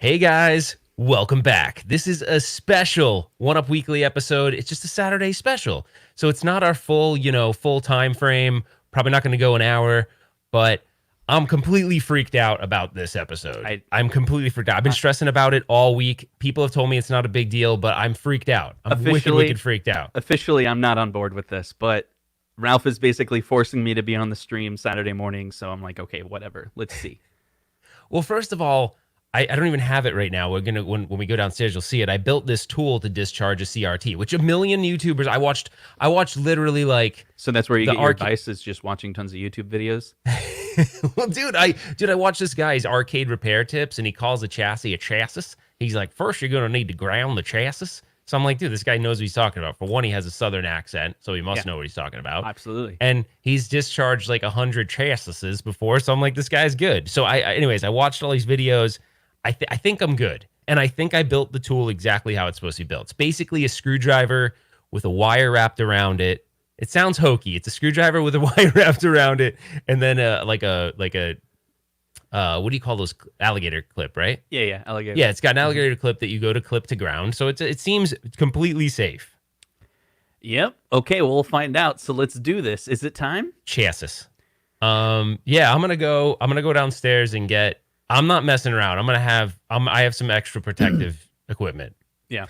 Hey guys, welcome back. This is a special One Up Weekly episode. It's just a Saturday special. So it's not our full, full time frame. Probably not going to go an hour, but I'm completely freaked out about this episode. I'm completely freaked out. I've been stressing about it all week. People have told me it's not a big deal, but I'm freaked out. I'm wicked freaked out. Officially, I'm not on board with this, but Ralph is basically forcing me to be on the stream Saturday morning, so I'm like, okay, whatever. Let's see. Well, first of all, I don't even have it right now. We're gonna when we go downstairs, you'll see it. I built this tool to discharge a CRT, which a million YouTubers I watched literally like. So that's where you get your advice, is just watching tons of YouTube videos. Well, dude, I watched this guy's arcade repair tips, and he calls a chassis a chassis. He's like, first you're gonna need to ground the chassis. So I'm like, dude, this guy knows what he's talking about. For one, he has a southern accent, so he must know what he's talking about. Absolutely. And he's discharged like 100 chassis before, so I'm like, this guy's good. So anyways, I watched all these videos. I think I'm good. And I think I built the tool exactly how it's supposed to be built. It's basically a screwdriver with a wire wrapped around it. It sounds hokey. It's a screwdriver with a wire wrapped around it, and then like a what do you call those? Alligator clip, right? Yeah, alligator. Yeah, it's got an alligator clip that you go to clip to ground. So it seems completely safe. Yep. Okay, well, we'll find out. So let's do this. Is it time? Chassis. Yeah, I'm gonna go downstairs and get. I'm not messing around. I have some extra protective equipment. Yeah.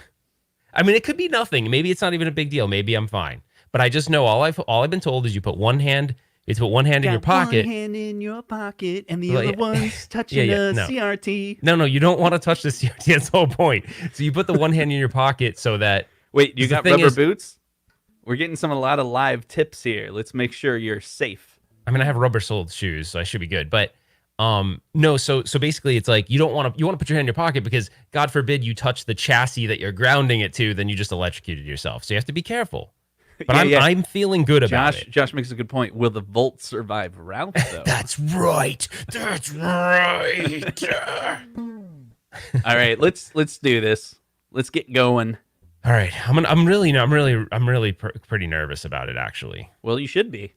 I mean, it could be nothing. Maybe it's not even a big deal. Maybe I'm fine. But I just know all I've been told is you put one hand. It's put one hand in your pocket. One hand in your pocket, and the other one's touching CRT. No, you don't want to touch the CRT. That's the whole point. So you put the one hand in your pocket so that. Wait, you got rubber boots? We're getting a lot of live tips here. Let's make sure you're safe. I mean, I have rubber-soled shoes, so I should be good. But no. So basically, it's like you want to put your hand in your pocket because God forbid you touch the chassis that you're grounding it to, then you just electrocuted yourself. So you have to be careful. But I'm feeling good about it. Josh makes a good point. Will the Volt survive Ralph, though? That's right. All right, let's do this. Let's get going. All right, I'm really pretty nervous about it, actually. Well, you should be.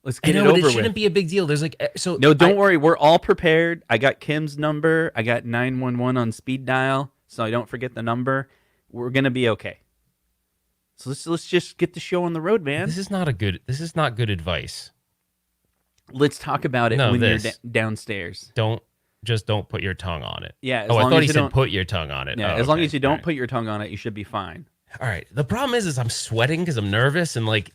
Let's get it over with. It shouldn't be a big deal. There's No, don't worry. We're all prepared. I got Kim's number. I got 911 on speed dial, so I don't forget the number. We're gonna be okay. So let's just get the show on the road, man. This is not good advice. Let's talk about it when you're downstairs. Don't put your tongue on it. Yeah. I thought he said put your tongue on it. Yeah. As long as you don't put your tongue on it, you should be fine. All right. The problem is I'm sweating because I'm nervous, and like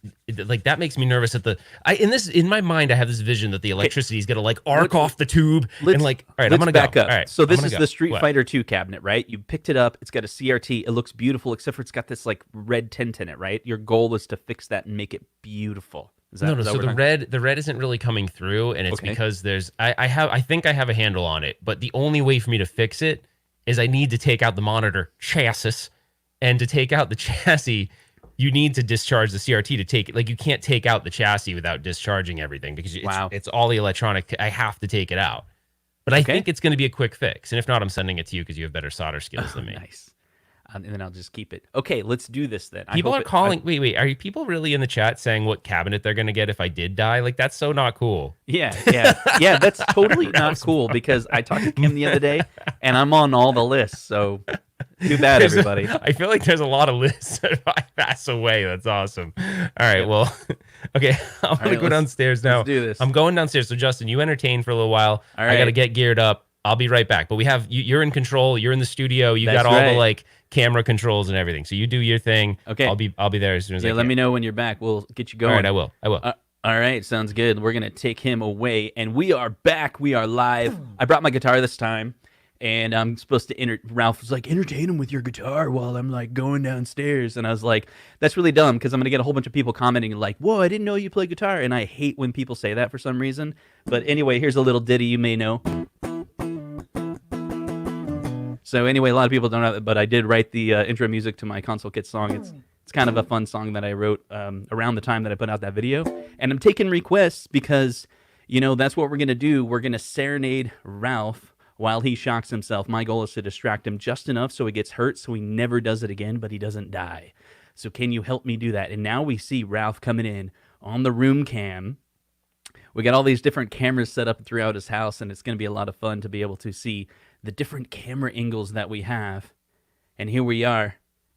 that makes me nervous. In my mind, I have this vision that the electricity is gonna arc off the tube and like. All right, I'm gonna back go. up. All right, so this is the Street Fighter 2 cabinet, right? You picked it up. It's got a CRT. It looks beautiful, except for it's got this like red tint in it, right? Your goal is to fix that and make it beautiful. No. So the red isn't really coming through, and it's because there's I think I have a handle on it, but the only way for me to fix it is I need to take out the monitor chassis. And to take out the chassis, you need to discharge the CRT to take it. Like, you can't take out the chassis without discharging everything because it's all the electronic. I have to take it out. But I think it's going to be a quick fix. And if not, I'm sending it to you because you have better solder skills than me. Nice. And then I'll just keep it. Okay, let's do this then. People are calling. Wait. Are you people really in the chat saying what cabinet they're going to get if I did die? Like, that's so not cool. Yeah. That's totally not cool because I talked to Kim the other day and I'm on all the lists. So too bad, everybody. I feel like there's a lot of lists if I pass away. That's awesome. All right. Well, okay. I'm going to go downstairs now. Let's do this. I'm going downstairs. So, Justin, you entertain for a little while. All right. I got to get geared up. I'll be right back. But we have you're in control. You're in the studio. You got all the camera controls and everything. So you do your thing. Okay. I'll be there as soon as I can. Let me know when you're back. We'll get you going. All right, I will. All right, sounds good. We're going to take him away, and we are back. We are live. I brought my guitar this time, and I'm supposed to Ralph was like, entertain him with your guitar while I'm like going downstairs. And I was like, that's really dumb because I'm going to get a whole bunch of people commenting like, whoa, I didn't know you play guitar. And I hate when people say that for some reason. But anyway, here's a little ditty you may know. So anyway, a lot of people don't know that, but I did write the intro music to my Console Kit song. It's kind of a fun song that I wrote around the time that I put out that video. And I'm taking requests because, that's what we're going to do. We're going to serenade Ralph while he shocks himself. My goal is to distract him just enough so he gets hurt so he never does it again, but he doesn't die. So can you help me do that? And now we see Ralph coming in on the room cam We got all these different cameras set up throughout his house, and it's going to be a lot of fun to be able to see the different camera angles that we have. And here we are.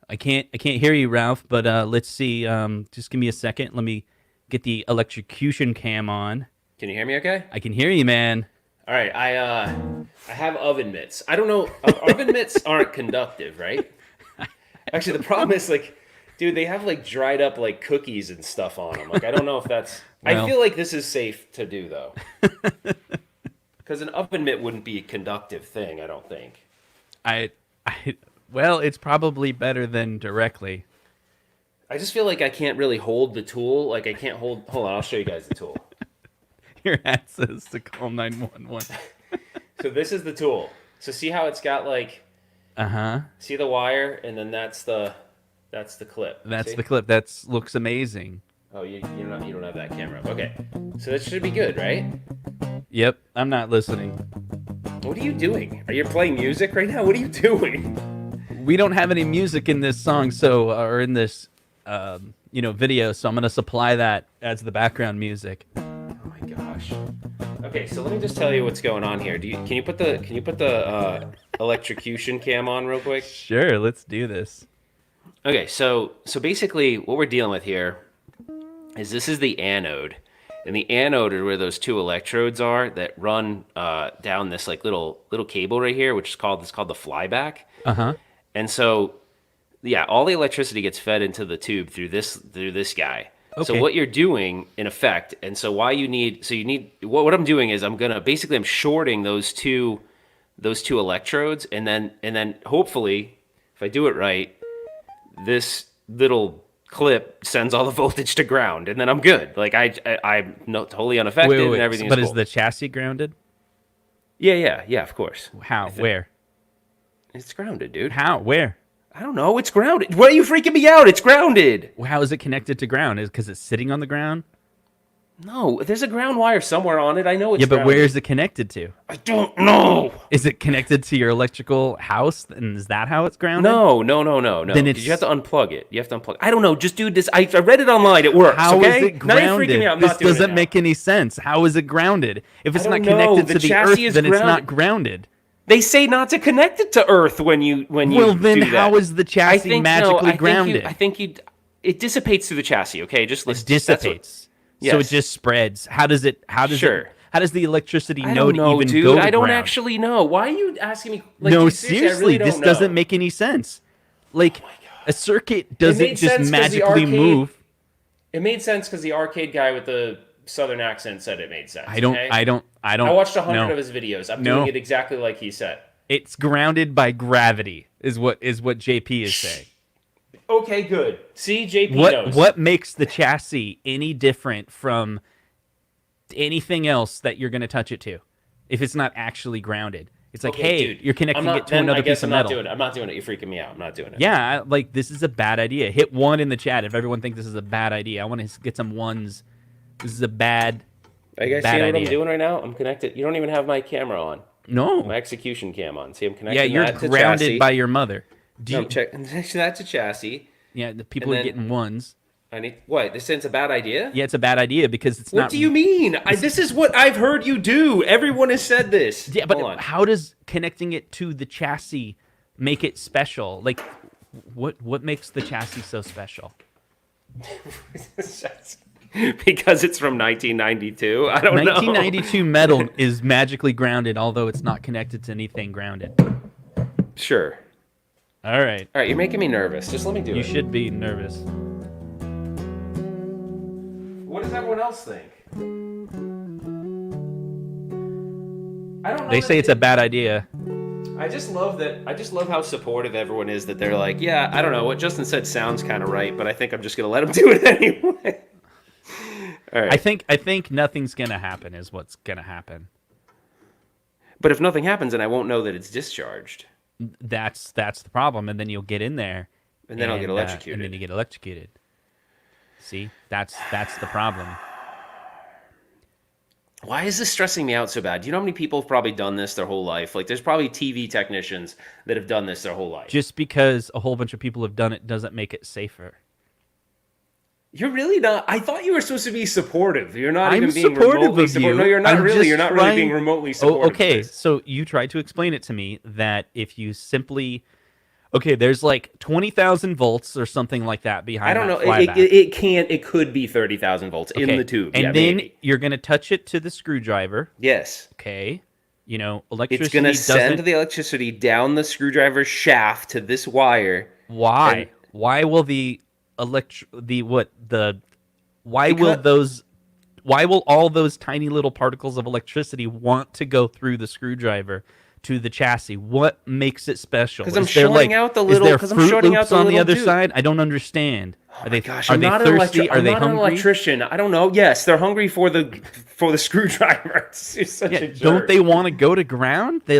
I can't hear you, Ralph, but let's see. Just give me a second. Let me get the electrocution cam on. Can you hear me okay? I can hear you, man. All right, I have oven mitts. I don't know. Oven mitts aren't conductive, right? Actually, the problem is, like, dude, they have, like, dried up, like, cookies and stuff on them. Like, I don't know if that's... Well, I feel like this is safe to do, though. Because an oven mitt wouldn't be a conductive thing, I don't think. Well, it's probably better than directly. I just feel like I can't really hold the tool. Like, I can't hold... Hold on, I'll show you guys the tool. Your hat says to call 911. So this is the tool. So see how it's got, like... See the wire, and then that's the clip. That's the clip. That looks amazing. Oh, you don't have that camera. Okay, so that should be good, right? Yep. I'm not listening. What are you doing? Are you playing music right now? What are you doing? We don't have any music in this song, or in this, video. So I'm gonna supply that as the background music. Oh my gosh. Okay, so let me just tell you what's going on here. Can you put the electrocution cam on real quick? Sure, let's do this. Okay, so basically what we're dealing with here is this is the anode. And the anode are where those two electrodes are that run down this like little cable right here, which is called the flyback. And so yeah, all the electricity gets fed into the tube through this guy. Okay. So what you're doing in effect, and so why you need what I'm doing is I'm shorting those two electrodes, and then hopefully, if I do it right, this little clip sends all the voltage to ground, and then I'm good. Like I'm not totally unaffected, and everything. But is the chassis grounded? Yeah, of course. How? Where? It's grounded, dude. How? Where? I don't know. It's grounded. Why are you freaking me out? It's grounded. Well, how is it connected to ground? Is it because it's sitting on the ground? No, there's a ground wire somewhere on it. I know it's grounded. Where is it connected to? I don't know. Is it connected to your electrical house? And is that how it's grounded? No. Then you have to unplug it. You have to unplug it. I don't know. Just do this. I read it online. It works. How okay? is it grounded? Now you're freaking me out. This doesn't make any sense. How is it grounded? If it's not connected to the earth, then it's not grounded. They say not to connect it to Earth when you Well, then do that. How is the chassis magically grounded? It dissipates through the chassis. Okay, just listen. It dissipates. So it just spreads. How does the electricity node even dude, go to I don't ground? actually know. Why are you asking me? Like, no, seriously, this doesn't make any sense. Like a circuit doesn't just magically move. It made sense because the arcade guy with the Southern accent said it made sense. I don't. I watched 100 of his videos. I'm doing it exactly like he said. It's grounded by gravity, is what JP is saying. Okay, good. See, JP knows. What makes the chassis any different from anything else that you're going to touch it to, if it's not actually grounded? It's like, hey, dude, you're connecting it to another piece of metal. I'm not doing it. You're freaking me out. I'm not doing it. Yeah, this is a bad idea. Hit 1 in the chat if everyone thinks this is a bad idea. I want to get some ones. This is a bad Are you guys seeing what I'm doing right now? I'm connected. You don't even have my camera on. No. My execution cam on. See, I'm connected. Yeah, you're grounded by your mother. That's a chassis. Yeah, the people are getting ones. What? This is a bad idea? Yeah, it's a bad idea because it's not. What do you mean? This is what I've heard you do. Everyone has said this. Yeah, but how does connecting it to the chassis make it special? Like, what makes the chassis so special? Because it's from 1992. I don't know. 1992 metal is magically grounded, although it's not connected to anything grounded. Sure. All right. You're making me nervous. Just let me do it. You should be nervous. What does everyone else think? I don't know. They say it's a bad idea. I just love how supportive everyone is. That they're like, yeah, I don't know. What Justin said sounds kind of right, but I think I'm just gonna let him do it anyway. All right. I think nothing's gonna happen is what's gonna happen. But if nothing happens, then I won't know that it's discharged. That's the problem, and then you'll get in there, and then I'll get electrocuted. And then you get electrocuted. See, that's the problem. Why is this stressing me out so bad? Do you know how many people have probably done this their whole life? Like, there's probably TV technicians that have done this their whole life. Just because a whole bunch of people have done it doesn't make it safer. You're really not. I thought you were supposed to be supportive. You're not I'm even being supportive remotely of supportive. you. No, you're not I'm really. just You're not really being trying- remotely Oh, supportive. of okay. this. So you tried to explain it to me that if you simply, okay, there's like 20,000 volts or something like that behind. I don't know. that flyback. It can't. It could be 30,000 volts in Okay. the tube. And yeah, then maybe. you're gonna touch it to the screwdriver. Yes. Okay. You know, electricity It's going to doesn't. send the electricity down the screwdriver shaft to this wire. Why? and- Why will the why will Because- those why will all those tiny little particles of electricity want to go through the screwdriver to the chassis? What makes it special? 'Cause I'm Is there, shorting out the is little- there 'cause I'm Fruit shorting out Loops the on the little other dude. side? I don't understand. Oh Are my they gosh, are I'm they not thirsty? Are I'm they not an hungry? electrician. I don't know. Yes, they're hungry for the screwdriver. You're such Yeah, a jerk. don't they want to go to ground? They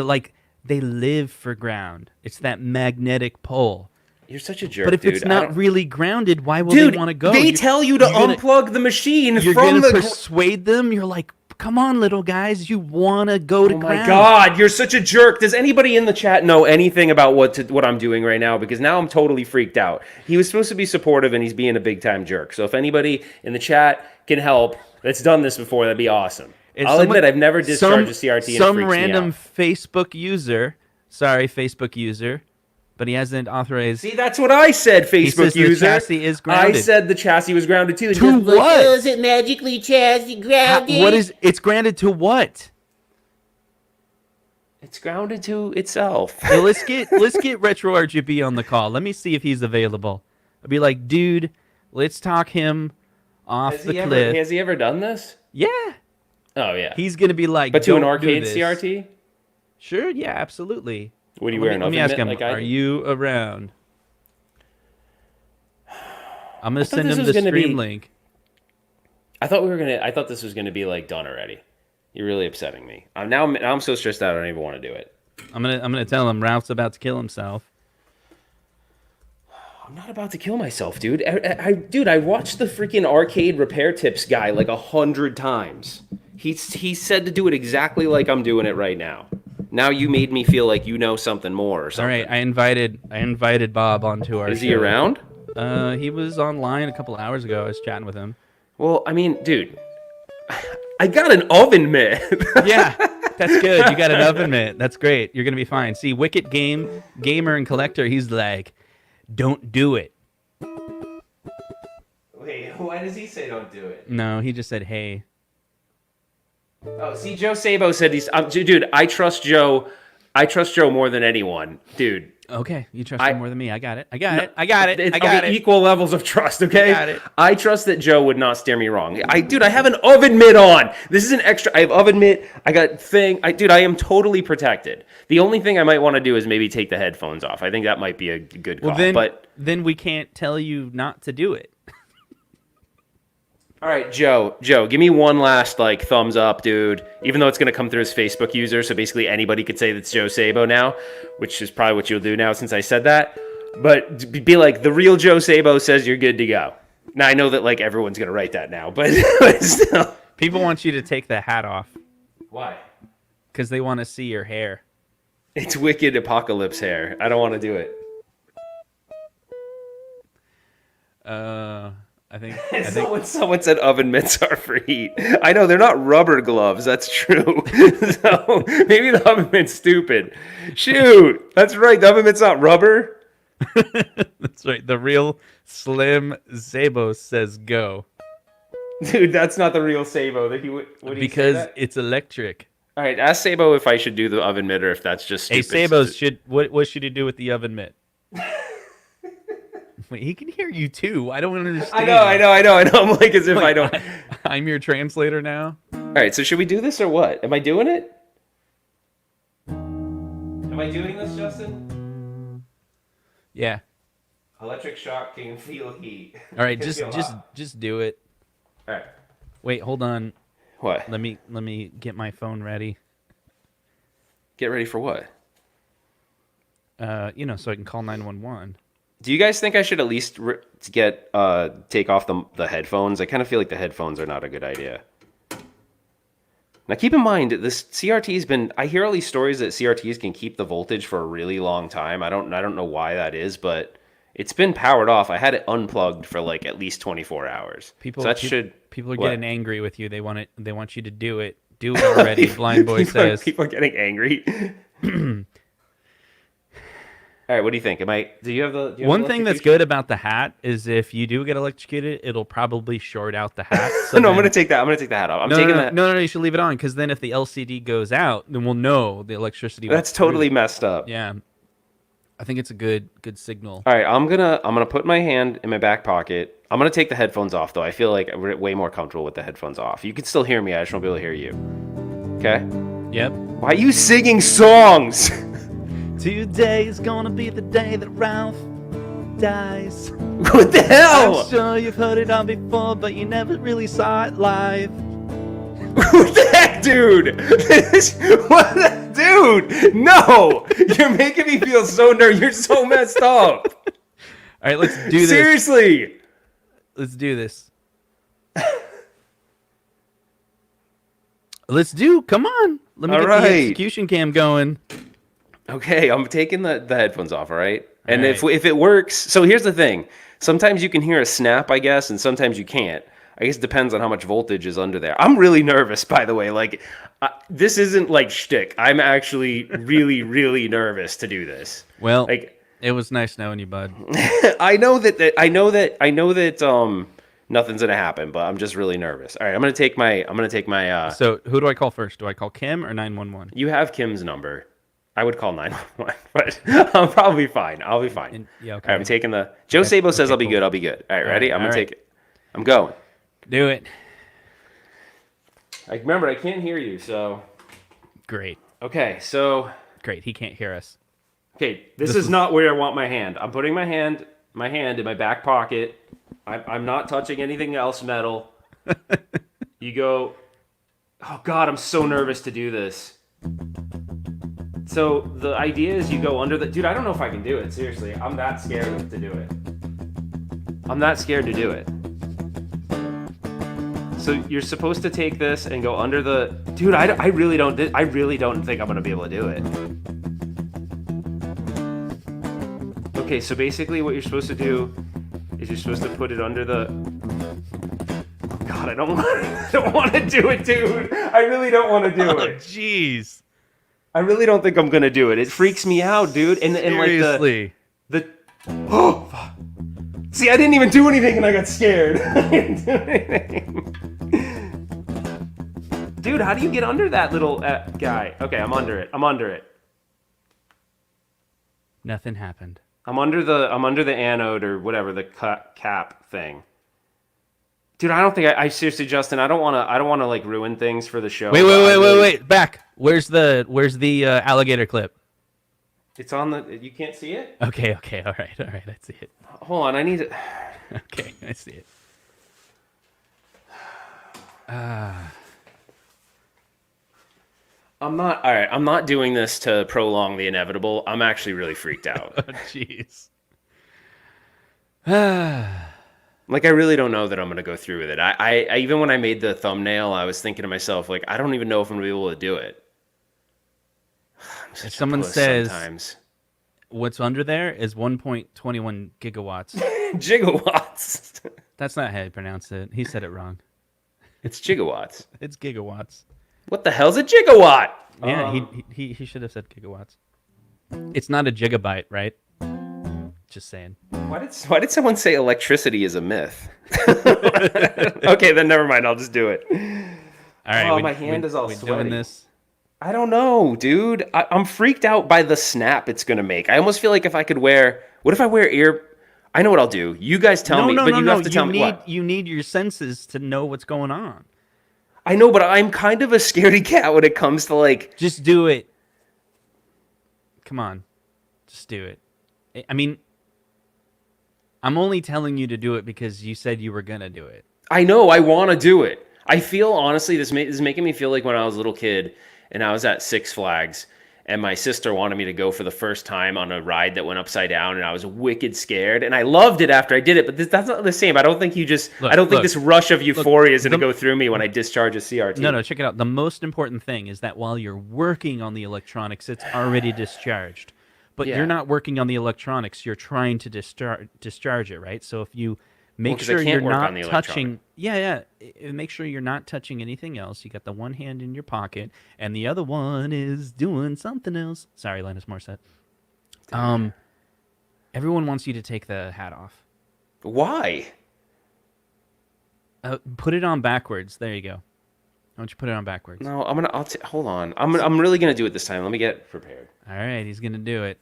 live for ground. It's that magnetic pole. You're such a jerk, But if dude. it's I not don't- really grounded, why will Dude, they want to go? they tell you to you're gonna- unplug the machine You're from gonna the. persuade them. You're like, come on, little guys, you want to go to Oh ground. my god, you're such a jerk. Does anybody in the chat know anything about what I'm doing right now? Because now I'm totally freaked out. He was supposed to be supportive and he's being a big time jerk. So if anybody in the chat can help that's done this before, that'd be awesome. I'll admit I've never discharged a CRT and it some freaks me random out. Facebook user, sorry, Facebook user, but he hasn't authorized. See, that's what I said, Facebook says the user. chassis is I grounded. said the chassis was grounded too. To what? Is it magically chassis grounded? What is it's grounded to what? It's grounded to itself. So let's get RetroRGB on the call. Let me see if he's available. I'll be like, dude, let's talk him off the cliff. Has he ever done this? Yeah, Oh yeah. he's gonna be like, But to an "Don't do arcade this." CRT? Sure, yeah, absolutely. What do you Let wear? me, An let me oven ask mitt him, like I are do? you around? I'm gonna thought send this him was the gonna stream be- link. I thought this was gonna be like done already. You're really upsetting me. Now I'm so stressed out I don't even want to do it. I'm gonna tell him Ralph's about to kill himself. I'm not about to kill myself, dude. I watched the freaking arcade repair tips guy like 100 times. He said to do it exactly like I'm doing it right now. Now you made me feel like you know something more or All something. right, I invited Bob onto our Is show. he around? He was online a couple hours ago. I was chatting with him. Well, I mean, dude, I got an oven mitt. Yeah, that's good. You got an oven mitt. That's great. You're gonna be fine. See, Wicked Gamer and Collector, he's like, don't do it. Wait, why does he say don't do it? No, he just said, hey. Oh, see, Joe Sabo said he's... dude, I trust Joe. I trust Joe more than anyone. Dude. Okay, you trust him more than me. I got it. I got it. Equal levels of trust, okay? I got it. I trust that Joe would not steer me wrong. Dude, I have an oven mitt on. This is an extra... I have oven mitt. I got thing. Dude, I am totally protected. The only thing I might want to do is maybe take the headphones off. I think that might be a good call. Well, then we can't tell you not to do it. All right, Joe, give me one last thumbs up, dude. Even though it's gonna come through as Facebook user, so basically anybody could say that's Joe Sabo now, which is probably what you'll do now since I said that. But be like, the real Joe Sabo says you're good to go. Now I know that everyone's gonna write that now, but still. People want you to take the hat off Why? because they want to see your hair. It's wicked apocalypse hair. I don't want to do it. I think Someone said oven mitts are for heat. I know they're not rubber gloves. That's true. So maybe the oven mitt's stupid. Shoot, that's right. The oven mitt's not rubber. that's right. The real Slim Zabos says go Dude, that's not the real Sabo. That he would say because that? it's electric. All right, ask Sabo if I should do the oven mitt or if that's just Hey, stupid. Sabos, what should he do with the oven mitt? Wait, he can hear you too. I don't understand. I know. I'm like as if I don't. I'm your translator now. All right, so should we do this or what? Am I doing it? Am I doing this, Justin? Yeah. Electric shock can feel heat. All right, just do it. All right. Wait, hold on. What? Let me get my phone ready. Get ready for what? So I can call 911. Do you guys think I should at least take off the headphones? I kind of feel like the headphones are not a good idea. Now keep in mind, this CRT's been... I hear all these stories that CRTs can keep the voltage for a really long time. I don't know why that is, but It's been powered off. I had it unplugged for like at least 24 hours. People so that should. People are what? getting angry with you. They want it. They want you to do it. Do it already. Blind boy says. People are getting angry. All right, what do you think? Do you have the One thing that's good about the hat is if you do get electrocuted, it'll probably short out the hat. So no, I'm gonna take that. I'm gonna take the hat off. No, you should leave it on because then if the LCD goes out, then we'll know the electricity. That's totally messed up. Yeah, I think it's a good signal. All right, I'm gonna put my hand in my back pocket. I'm gonna take the headphones off though. I feel like we're way more comfortable with the headphones off. You can still hear me. I just won't be able to hear you. Okay. Yep. Why are you singing songs? Today is gonna be the day that Ralph dies. What the hell? I'm sure you've heard it all before, but you never really saw it live. What the heck, dude? Dude, no! You're making me feel so nervous. You're so messed up. All right, let's do this. Seriously. Let's do this. Come on. Let me get the execution cam going. Okay, I'm taking the headphones off, all right? And if it works, so here's the thing. Sometimes you can hear a snap, I guess, and sometimes you can't. I guess it depends on how much voltage is under there. I'm really nervous, by the way. Like, this isn't like shtick. I'm actually really, really nervous to do this. Well, like, it was nice knowing you, bud. I know that nothing's gonna happen, but I'm just really nervous. All right, I'm gonna take my. So who do I call first? Do I call Kim or 911? You have Kim's number. I would call 911, but I'm probably fine. I'll be fine. Yeah, okay. All right, I'm taking the. Joe Sabo says I'll be good. I'll be good. All right, ready? I'm gonna take it. I'm going. Do it. Remember, I can't hear you, so. Great. Okay, so. Great. He can't hear us. Okay, this is not where I want my hand. I'm putting my hand in my back pocket. I'm not touching anything else metal. You go. Oh God, I'm so nervous to do this. So the idea is you go under the... Dude, I don't know if I can do it. Seriously, I'm that scared to do it. I'm that scared to do it. So you're supposed to take this and go under the... Dude, I really don't think I'm going to be able to do it. Okay, so basically what you're supposed to do is you're supposed to put it under the... God, I don't want to do it, dude. I really don't want to do it. Oh, jeez. I really don't think I'm gonna do it. It freaks me out, dude. And seriously, like oh, fuck. See, I didn't even do anything, and I got scared. I didn't do anything. Dude, how do you get under that little guy? Okay, I'm under it. Nothing happened. I'm under the anode or whatever the cap thing. Dude, I don't think I seriously, Justin. I don't want to like ruin things for the show. Wait. Back. Where's the alligator clip? It's on the. You can't see it. Okay. All right. I see it. Hold on. I need it. Okay, I see it. I'm not. All right. I'm not doing this to prolong the inevitable. I'm actually really freaked out. Oh, jeez. Like, I really don't know that I'm going to go through with it. I even when I made the thumbnail, I was thinking to myself, like, I don't even know if I'm going to be able to do it. If someone says sometimes. What's under there is 1.21 gigawatts. Gigawatts. That's not how you pronounce it. He said it wrong. It's gigawatts. It's gigawatts. What the hell's a gigawatt? Yeah, he should have said gigawatts. It's not a gigabyte, right? Just saying. Why did someone say electricity is a myth? Okay, then never mind. I'll just do it. All right. Oh, my hand is all sweaty. Doing this. I don't know, dude. I'm freaked out by the snap it's gonna make. I almost feel like if I could wear. What if I wear ear? I know what I'll do. You guys tell me, but you have to tell me what. You need your senses to know what's going on. I know, but I'm kind of a scaredy cat when it comes to like. Just do it. Come on, just do it. I mean, I'm only telling you to do it because you said you were gonna do it. I know. I want to do it. I feel honestly, this is making me feel like when I was a little kid and I was at Six Flags. And my sister wanted me to go for the first time on a ride that went upside down, and I was wicked scared. And I loved it after I did it, but that's not the same. I don't think this rush of euphoria is going to go through me when I discharge a CRT. No, check it out. The most important thing is that while you're working on the electronics, it's already discharged. but Yeah. you're not working on the electronics. You're trying to discharge it, right? So if you make 'cause I sure can't you're work on not the touching, make sure you're not touching anything else. You got the one hand in your pocket, and the other one is doing something else. Sorry, Linus Morissette. Everyone wants you to take the hat off. Why? Put it on backwards. There you go. Why don't you put it on backwards? No, hold on. I'm really gonna do it this time. Let me get prepared. All right, he's gonna do it.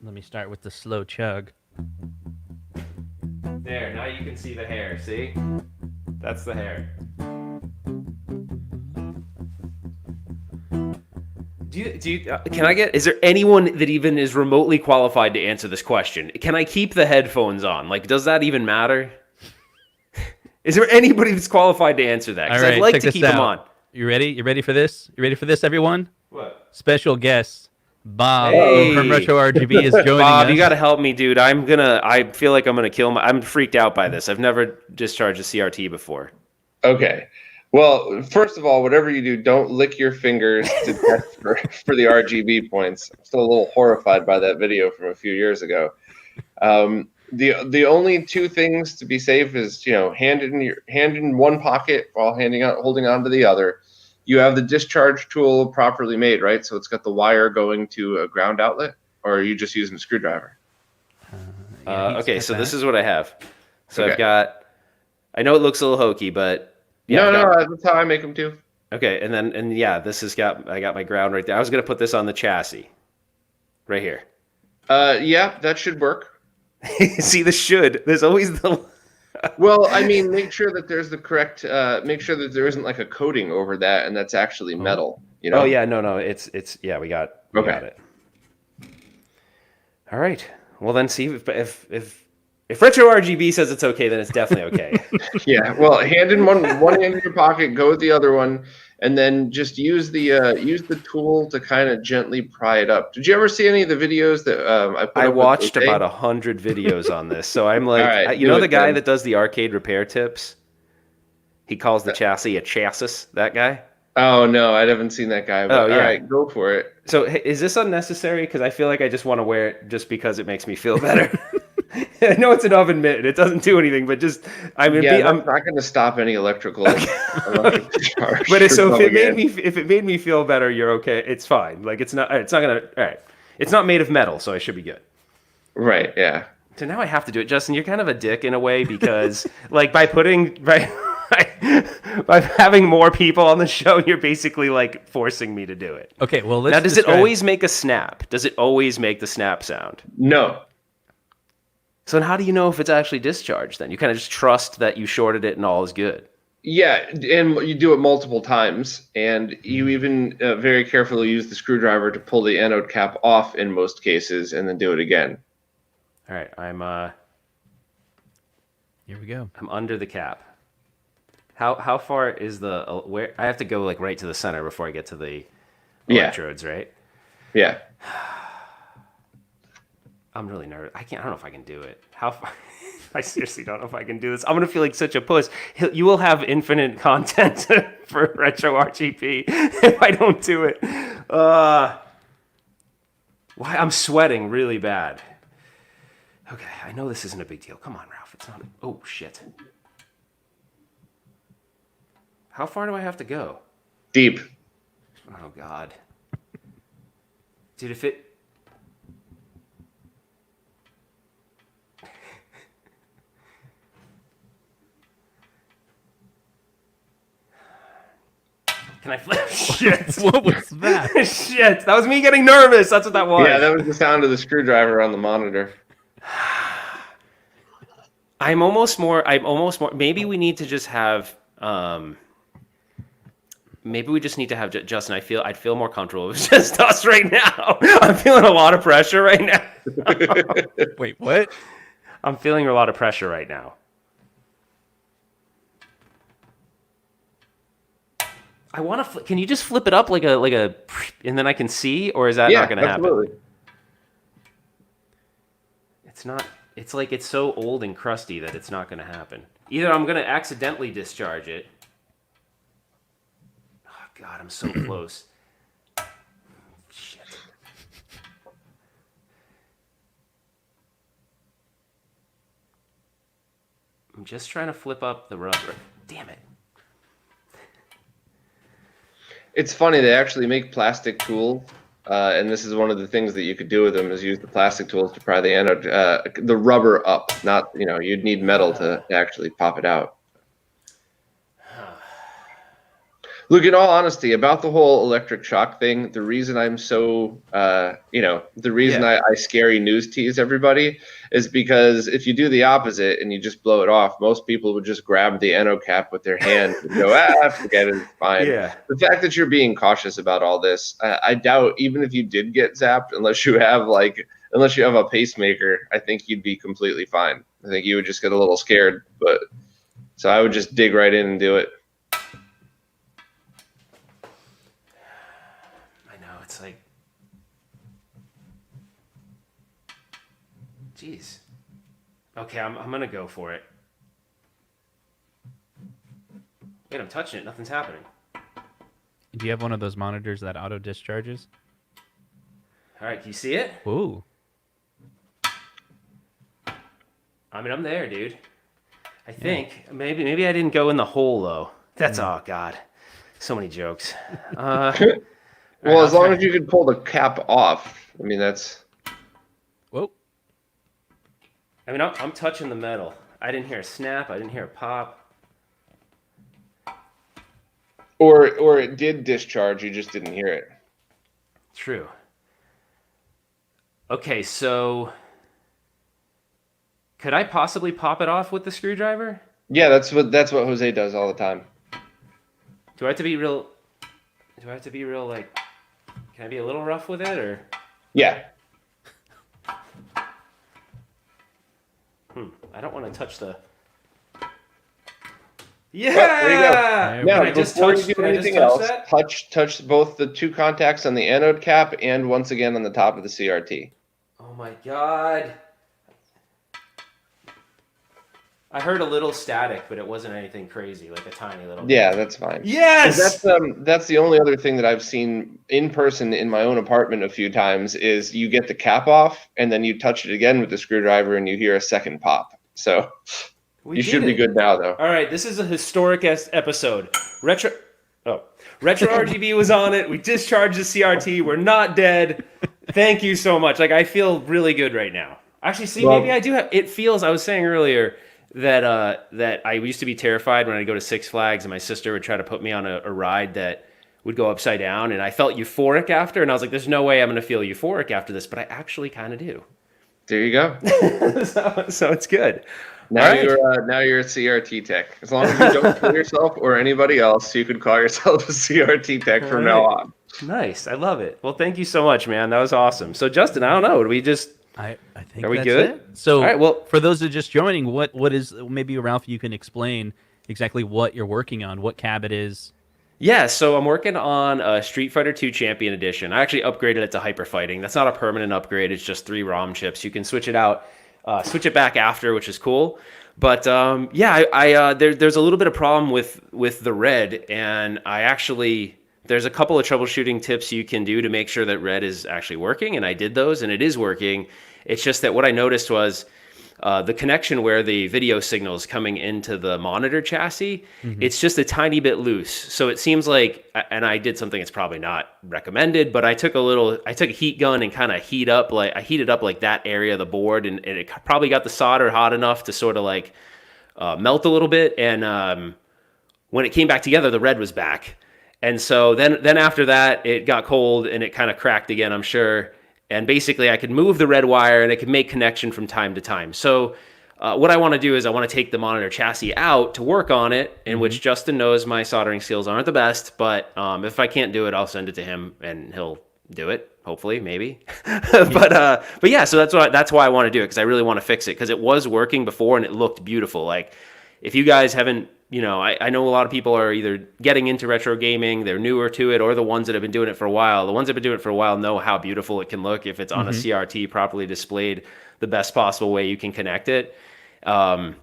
Let me start with the slow chug. There, now you can see the hair. See? That's the hair. Can I get? Is there anyone that even is remotely qualified to answer this question? Can I keep the headphones on? Like, does that even matter? Is there anybody that's qualified to answer that? Because I'd like to keep them on. You ready? You ready for this? You ready for this, everyone? What? Special guest Bob Hey. from RetroRGB is joining Bob, us. you got to help me, dude. I feel like I'm gonna kill I'm freaked out by this. I've never discharged a CRT before. Okay. Well, first of all, whatever you do, don't lick your fingers to death for the RGB points. I'm still a little horrified by that video from a few years ago. The only two things to be safe is, hand in one pocket while holding on to the other. You have the discharge tool properly made, right? So it's got the wire going to a ground outlet, or are you just using a screwdriver? Okay, so this is what I have. So Okay. I've got. I know it looks a little hokey, but No, that's how I make them too. Okay, this has got. I got my ground right there. I was gonna put this on the chassis, right here. Yeah, that should work. See, this should. There's always the. Well, I mean, make sure that there's the correct. Make sure that there isn't like a coating over that, and that's actually metal. Oh yeah, no, it's we got it. All right. Well then, see if RetroRGB says it's okay, then it's definitely okay. Yeah. Well, hand in one hand in your pocket, go with the other one, and then just use the tool to kind of gently pry it up. Did you ever see any of the videos that I put? I watched about 100 videos on this, so I'm like, right, the guy that does the arcade repair tips? He calls the chassis a chassis. That guy. Oh no, I haven't seen that guy. But yeah. All right, go for it. So is this unnecessary? Because I feel like I just want to wear it just because it makes me feel better. I know it's an oven mitt. It doesn't do anything, but just I'm not going to stop any electrical charge. But if it made me feel better, you're okay. It's fine. Like it's not gonna. All right. It's not made of metal, so I should be good. Right. Yeah. So now I have to do it, Justin. You're kind of a dick in a way because, like, by having more people on the show, you're basically like forcing me to do it. Okay. Well, now does it always make a snap? Does it always make the snap sound? No. So how do you know if it's actually discharged then? You kind of just trust that you shorted it and all is good. Yeah, and you do it multiple times, and you even very carefully use the screwdriver to pull the anode cap off in most cases, and then do it again. All right, here we go. I'm under the cap. How far is the where? I have to go like right to the center before I get to the electrodes, right? Yeah. I'm really nervous. I don't know if I can do it. How far? I seriously don't know if I can do this. I'm gonna feel like such a puss. You will have infinite content for RetroRGB if I don't do it. Why? I'm sweating really bad. Okay, I know this isn't a big deal. Come on, Ralph. It's not. Oh shit. How far do I have to go? Deep. Oh God. Dude, if it. Can I flip? Shit. What was that? Shit. That was me getting nervous. That's what that was. Yeah, that was the sound of the screwdriver on the monitor. I'm almost more. Maybe we need to just have. Maybe we just need to have Justin. I'd feel more comfortable if it's just us right now. I'm feeling a lot of pressure right now. Wait, what? I'm feeling a lot of pressure right now. I want to. Can you just flip it up like a, and then I can see, or is that not going to happen? Absolutely. It's not. It's like it's so old and crusty that it's not going to happen. Either I'm going to accidentally discharge it. Oh God, I'm so close. Shit. I'm just trying to flip up the rubber. Damn it. It's funny, they actually make plastic tools, and this is one of the things that you could do with them is use the plastic tools to pry the anode, the rubber up. Not, you'd need metal to actually pop it out. Look, in all honesty, about the whole electric shock thing, the reason I'm so, the reason I scary news tease everybody is because if you do the opposite and you just blow it off, most people would just grab the anode cap with their hand and go, forget it, it's fine. Yeah. The fact that you're being cautious about all this, I doubt, even if you did get zapped, unless you have a pacemaker, I think you'd be completely fine. I think you would just get a little scared, so I would just dig right in and do it. It's like, jeez. Okay, I'm gonna go for it. Wait, I'm touching it. Nothing's happening. Do you have one of those monitors that auto discharges? All right, can you see it? Ooh. I mean, I'm there, dude. I think maybe I didn't go in the hole though. That's oh god, so many jokes. Well, as long as you can pull the cap off. I mean, that's... Whoa. I mean, I'm touching the metal. I didn't hear a snap. I didn't hear a pop. Or it did discharge. You just didn't hear it. True. Okay, so... Could I possibly pop it off with the screwdriver? Yeah, that's what Jose does all the time. Do I have to be real, like... Can I be a little rough with it, or? Yeah. I don't want to touch the... Yeah! Well, there you go. Now, before you do anything else, touch both the two contacts on the anode cap and once again on the top of the CRT. Oh my god. I heard a little static, but it wasn't anything crazy, like a tiny little... Yeah, that's fine. Yes! That's the only other thing that I've seen in person in my own apartment a few times is you get the cap off, and then you touch it again with the screwdriver, and you hear a second pop. So you should be good now, though. All right, this is a historic episode. RetroRGB was on it. We discharged the CRT. We're not dead. Thank you so much. Like, I feel really good right now. Actually, see, maybe I do have... It feels... I was saying earlier... that I used to be terrified when I'd go to Six Flags and my sister would try to put me on a ride that would go upside down, and I felt euphoric after, and I was like, there's no way I'm going to feel euphoric after this, but I actually kind of do. There you go. so it's good. Now you're a CRT tech. As long as you don't kill yourself or anybody else, you can call yourself a CRT tech from now on. Nice. I love it. Well, thank you so much, man. That was awesome. So Justin, I don't know. Do we just... I think are we that's good? It. So, all right, well, for those that are just joining, what is maybe Ralph? You can explain exactly what you're working on, what cab it is. Yeah, so I'm working on a Street Fighter 2 Champion Edition. I actually upgraded it to Hyper Fighting. That's not a permanent upgrade. It's just 3 ROM chips. You can switch it out, switch it back after, which is cool. But there's a little bit of problem with the red, and there's a couple of troubleshooting tips you can do to make sure that red is actually working, and I did those, and it is working. It's just that what I noticed was the connection where the video signal is coming into the monitor chassis, it's just a tiny bit loose. So it seems like, and I did something that's probably not recommended, but I took a heat gun and kind of heated up like that area of the board, and it probably got the solder hot enough to sort of like melt a little bit. And when it came back together, the red was back. And so then after that, it got cold and it kind of cracked again, I'm sure. And basically, I could move the red wire and it could make connection from time to time. So what I want to do is I want to take the monitor chassis out to work on it, in which Justin knows my soldering skills aren't the best. But if I can't do it, I'll send it to him and he'll do it. Hopefully, maybe. but yeah, so that's why I want to do it, because I really want to fix it, because it was working before and it looked beautiful. Like, if you guys haven't, I know a lot of people are either getting into retro gaming, they're newer to it, or the ones that have been doing it for a while. The ones that have been doing it for a while know how beautiful it can look if it's on a CRT properly displayed the best possible way you can connect it. And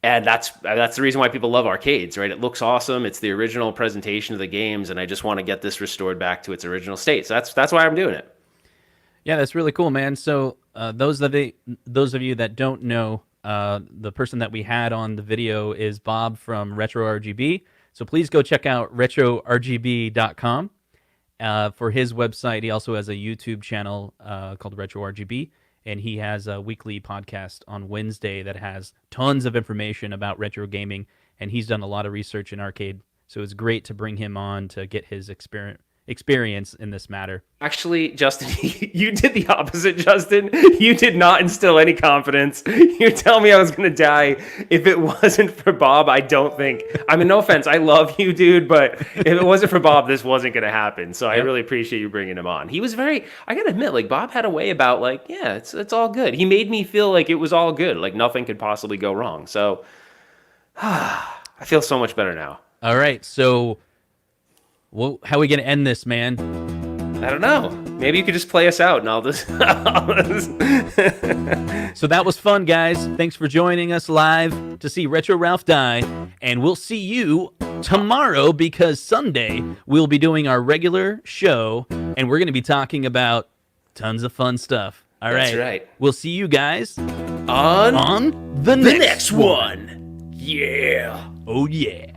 that's the reason why people love arcades, right? It looks awesome. It's the original presentation of the games, and I just want to get this restored back to its original state. So that's why I'm doing it. Yeah, that's really cool, man. So those of you that don't know, The person that we had on the video is Bob from RetroRGB. So please go check out RetroRGB.com for his website. He also has a YouTube channel called RetroRGB, and he has a weekly podcast on Wednesday that has tons of information about retro gaming, and he's done a lot of research in arcade. So it's great to bring him on to get his experience in this matter. Actually, Justin, you did the opposite, Justin. You did not instill any confidence. You tell me I was going to die. If it wasn't for Bob, I don't think... I mean, no offense. I love you, dude, but if it wasn't for Bob, this wasn't going to happen. So I really appreciate you bringing him on. He was very... I got to admit, like, Bob had a way about, like, yeah, it's all good. He made me feel like it was all good. Like, nothing could possibly go wrong. So I feel so much better now. All right, so... Well, how are we going to end this, man? I don't know. Maybe you could just play us out and I'll just... So that was fun, guys. Thanks for joining us live to see RetroRalph die. And we'll see you tomorrow because Sunday we'll be doing our regular show and we're going to be talking about tons of fun stuff. All right. That's right. We'll see you guys on the next one. Yeah. Oh, yeah.